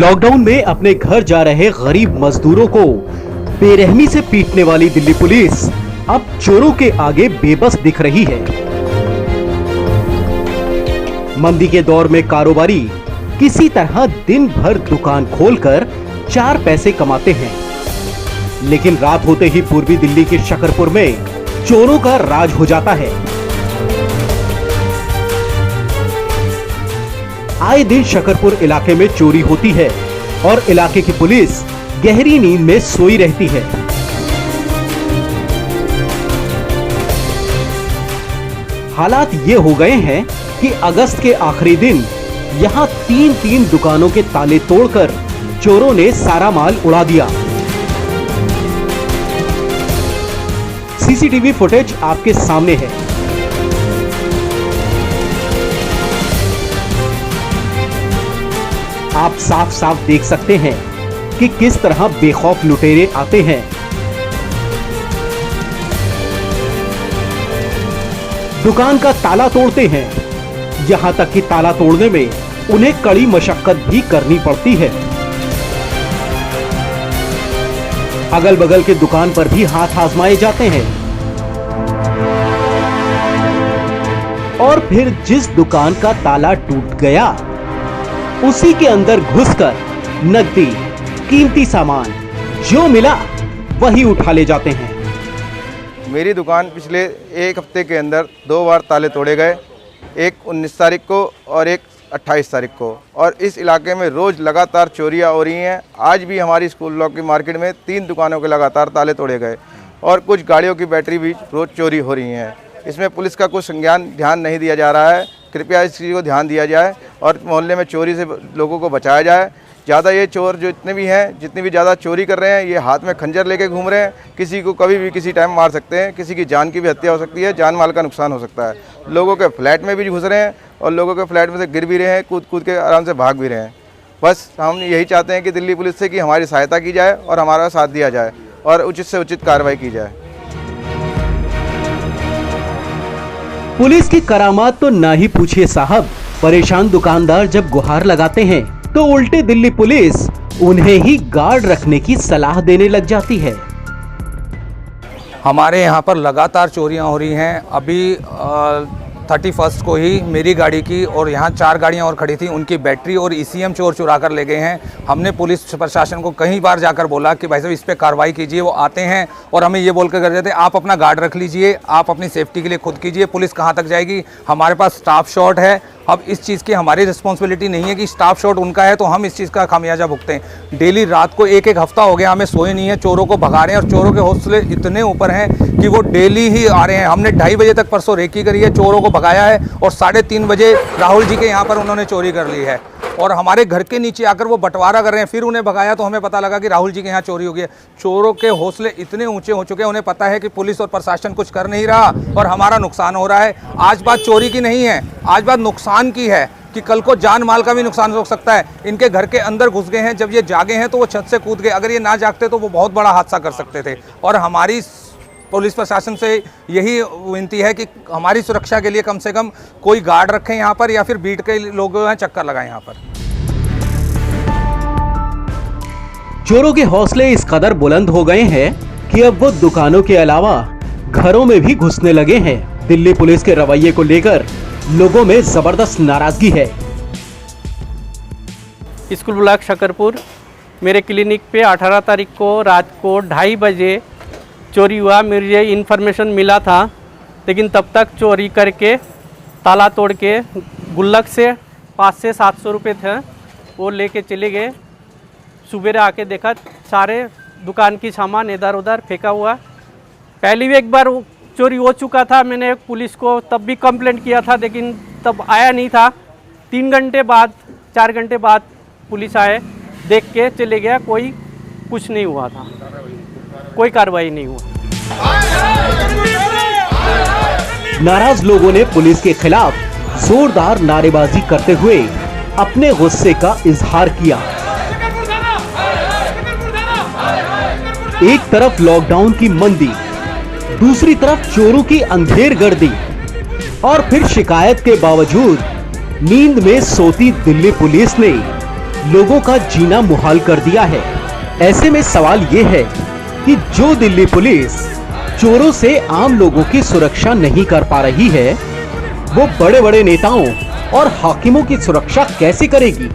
Lockdown में अपने घर जा रहे गरीब मजदूरों को बेरहमी से पीटने वाली दिल्ली पुलिस अब चोरों के आगे बेबस दिख रही है। मंदी के दौर में कारोबारी किसी तरह दिन भर दुकान खोलकर 4 पैसे कमाते हैं, लेकिन रात होते ही पूर्वी दिल्ली के शकरपुर में चोरों का राज हो जाता है। आए दिन शकरपुर इलाके में चोरी होती है और इलाके की पुलिस गहरी नींद में सोई रहती है। हालात ये हो गए हैं कि अगस्त के आखिरी दिन यहां 3 दुकानों के ताले तोड़कर चोरों ने सारा माल उड़ा दिया। सीसीटीवी फुटेज आपके सामने है। आप साफ साफ देख सकते हैं कि किस तरह बेखौफ लुटेरे आते हैं। दुकान का ताला तोड़ते हैं, यहां तक कि ताला तोड़ने में उन्हें कड़ी मशक्कत भी करनी पड़ती है। अगल बगल के दुकान पर भी हाथ आजमाए जाते हैं और फिर जिस दुकान का ताला टूट गया उसी के अंदर घुसकर नकदी, कीमती सामान जो मिला वही उठा ले जाते हैं। मेरी दुकान पिछले 1 हफ्ते के अंदर 2 बार ताले तोड़े गए, एक 19 तारीख को और एक 28 तारीख को, और इस इलाके में रोज़ लगातार चोरियां हो रही हैं। आज भी हमारी स्कूल ब्लॉक की मार्केट में 3 दुकानों के लगातार ताले तोड़े गए और कुछ गाड़ियों की बैटरी भी रोज़ चोरी हो रही हैं। इसमें पुलिस का कुछ ध्यान नहीं दिया जा रहा है। कृपया इस चीज़ को ध्यान दिया जाए और मोहल्ले में चोरी से लोगों को बचाया जाए। ज़्यादा ये चोर जो जितने भी हैं, जितनी भी ज़्यादा चोरी कर रहे हैं, ये हाथ में खंजर लेके घूम रहे हैं। किसी को कभी भी किसी टाइम मार सकते हैं, किसी की जान की भी हत्या हो सकती है, जान माल का नुकसान हो सकता है। लोगों के फ्लैट में भी घुस रहे हैं और लोगों के फ्लैट में से गिर भी रहे हैं, कूद के आराम से भाग भी रहे हैं। बस हम यही चाहते हैं कि दिल्ली पुलिस से कि हमारी सहायता की जाए और हमारा साथ दिया जाए और उचित से उचित कार्रवाई की जाए। पुलिस की करामात तो ना ही पूछिए साहब। परेशान दुकानदार जब गुहार लगाते हैं तो उल्टे दिल्ली पुलिस उन्हें ही गार्ड रखने की सलाह देने लग जाती है। हमारे यहाँ पर लगातार चोरियाँ हो रही हैं। अभी 31 को ही मेरी गाड़ी की और यहाँ 4 गाड़ियाँ और खड़ी थी, उनकी बैटरी और ECM चोर चुरा कर ले गए हैं। हमने पुलिस प्रशासन को कई बार जाकर बोला कि भाई साहब इस पर कार्रवाई कीजिए। वो आते हैं और हमें ये बोल कर कर देते आप अपना गार्ड रख लीजिए, आप अपनी सेफ्टी के लिए खुद कीजिए। पुलिस कहाँ तक जाएगी? हमारे पास स्टाफ शॉर्ट है। अब इस चीज़ की हमारी रिस्पॉन्सिबिलिटी नहीं है कि स्टाफ शॉर्ट उनका है तो हम इस चीज़ का खामियाजा भुगतें। डेली रात को 1 हफ्ता हो गया हमें सोए नहीं है, चोरों को भगा रहे हैं और चोरों के हौसले इतने ऊपर हैं कि वो डेली ही आ रहे हैं। हमने 2:30 बजे तक परसों रेकी करी है, चोरों को भगाया है और 3:30 बजे राहुल जी के यहाँ पर उन्होंने चोरी कर ली है और हमारे घर के नीचे आकर वो बंटवारा कर रहे हैं। फिर उन्हें भगाया तो हमें पता लगा कि राहुल जी के यहाँ चोरी हो गई है। चोरों के हौसले इतने ऊंचे हो चुके हैं, उन्हें पता है कि पुलिस और प्रशासन कुछ कर नहीं रहा और हमारा नुकसान हो रहा है। आज बात चोरी की नहीं है, आज बात नुकसान की है कि कल को जान माल का भी नुकसान हो सकता है। इनके घर के अंदर घुस गए हैं, जब ये जागे हैं तो वो छत से कूद गए। अगर ये ना जागते तो वो बहुत बड़ा हादसा कर सकते थे। और हमारी पुलिस प्रशासन से यही विनती है कि हमारी सुरक्षा के लिए कम से कम कोई गार्ड रखें यहाँ पर, या फिर बीट के लोग चक्कर लगाएं यहाँ पर। चोरों के हौसले इस कदर बुलंद हो गए हैं कि अब वो दुकानों के अलावा घरों में भी घुसने लगे हैं। दिल्ली पुलिस के रवैये को लेकर लोगों में जबरदस्त नाराजगी है। स्कूल ब्लॉक शकरपुर मेरे क्लिनिक पे 18 तारीख को रात को 2:30 बजे चोरी हुआ। मुझे इन्फॉर्मेशन मिला था, लेकिन तब तक चोरी करके ताला तोड़ के गुल्लक से 500 से 700 रुपये थे वो लेके चले गए। सुबह आके देखा सारे दुकान की सामान इधर उधर फेंका हुआ। पहले भी एक बार चोरी हो चुका था, मैंने पुलिस को तब भी कंप्लेंट किया था, लेकिन तब आया नहीं था। 3 घंटे बाद 4 घंटे बाद पुलिस आए, देख के चले गया। कोई कुछ नहीं हुआ था, कोई कार्रवाई नहीं हुआ। नाराज लोगों ने पुलिस के खिलाफ जोरदार नारेबाजी करते हुए अपने गुस्से का इजहार किया। एक तरफ लॉकडाउन की मंदी, दूसरी तरफ चोरों की अंधेर गर्दी और फिर शिकायत के बावजूद नींद में सोती दिल्ली पुलिस ने लोगों का जीना मुहाल कर दिया है। ऐसे में सवाल ये है कि जो दिल्ली पुलिस चोरों से आम लोगों की सुरक्षा नहीं कर पा रही है, वो बड़े बड़े नेताओं और हाकिमों की सुरक्षा कैसे करेगी?